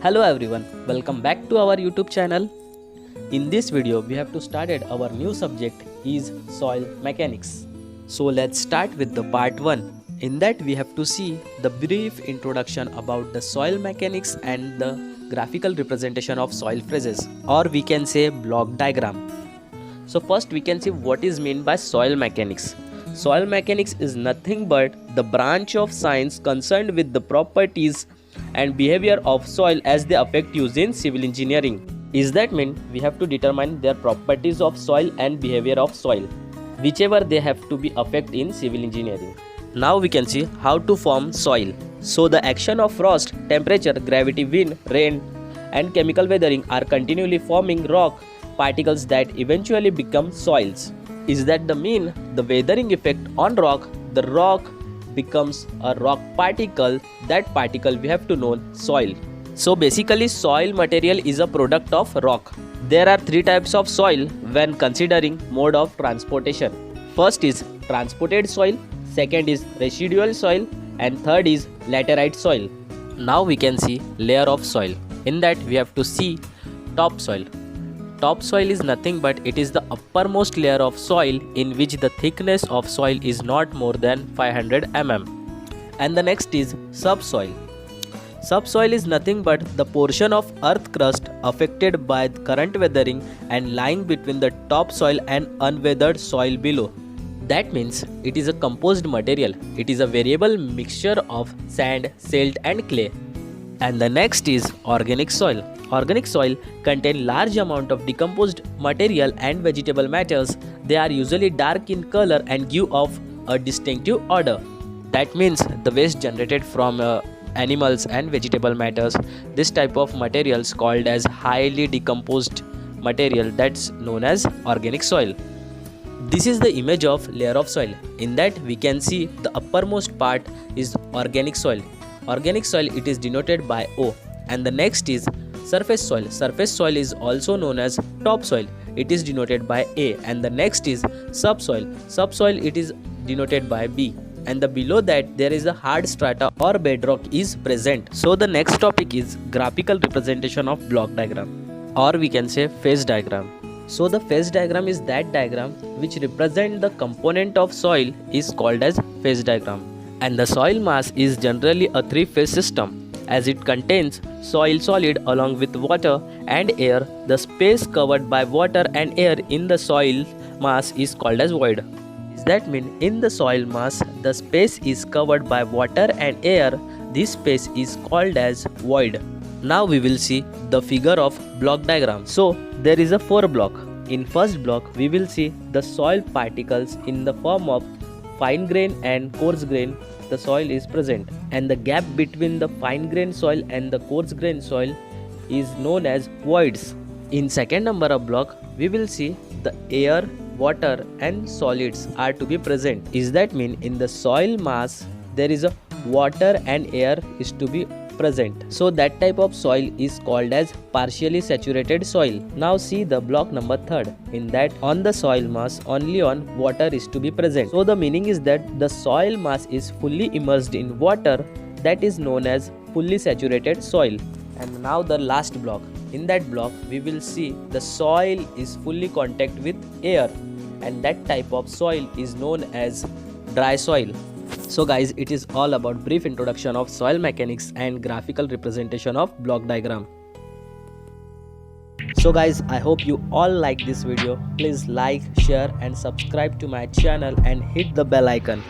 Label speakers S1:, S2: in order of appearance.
S1: Hello everyone, welcome back to our YouTube channel. In this video, we have to started our new subject is soil mechanics. So let's start with the part 1. In that we have to see the brief introduction about the soil mechanics and the graphical representation of soil phases, or we can say block diagram. So first we can see what is meant by soil mechanics. Soil mechanics is nothing but the branch of science concerned with the properties and behavior of soil as they affect use in civil engineering. Is that mean we have to determine their properties of soil and behavior of soil, whichever they have to be affect in civil engineering. Now we can see how to form soil. So the action of frost, temperature, gravity, wind, rain and chemical weathering are continually forming rock particles that eventually become soils. Is that the mean the weathering effect on rock, the rock becomes a rock particle, that particle we have to know soil. So basically soil material is a product of rock. There are 3 types of soil when considering mode of transportation. First is transported soil, second is residual soil and third is laterite soil. Now we can see layer of soil. In that we have to see topsoil. Topsoil is nothing but it is the uppermost layer of soil in which the thickness of soil is not more than 500 mm. And the next is subsoil. Subsoil is nothing but the portion of earth crust affected by current weathering and lying between the topsoil and unweathered soil below. That means it is a composed material. It is a variable mixture of sand, silt and clay. And the next is organic soil. Organic soil contain large amount of decomposed material and vegetable matters. They are usually dark in color and give off a distinctive odor. That means the waste generated from animals and vegetable matters. This type of materials called as highly decomposed material, that's known as organic soil. This is the image of layer of soil. In that we can see the uppermost part is organic soil. Organic soil it is denoted by O. And the next is surface soil. Surface soil is also known as topsoil. It is denoted by A. And the next is subsoil. Subsoil it is denoted by B. And the below that there is a hard strata or bedrock is present. So the next topic is graphical representation of block diagram, or we can say phase diagram. So the phase diagram is that diagram which represent the component of soil is called as phase diagram. And the soil mass is generally a 3-phase system, as it contains soil solid along with water and air. The space covered by water and air in the soil mass is called as void. Does that mean in the soil mass the space is covered by water and air? This space is called as void. Now we will see the figure of block diagram. So there is a 4 block. In first block we will see the soil particles in the form of fine grain and coarse grain. The soil is present, and the gap between the fine grain soil and the coarse grain soil is known as voids. In second number of block we will see the air, water and solids are to be present. Is that mean in the soil mass there is a water and air is to be present. So that type of soil is called as partially saturated soil. Now see the block number 3rd. In that on the soil mass only on water is to be present. So the meaning is that the soil mass is fully immersed in water, that is known as fully saturated soil. And now the last block. In that block we will see the soil is fully contact with air, and that type of soil is known as dry soil. So guys, it is all about brief introduction of soil mechanics and graphical representation of block diagram. So guys, I hope you all like this video. Please like, share and subscribe to my channel and hit the bell icon.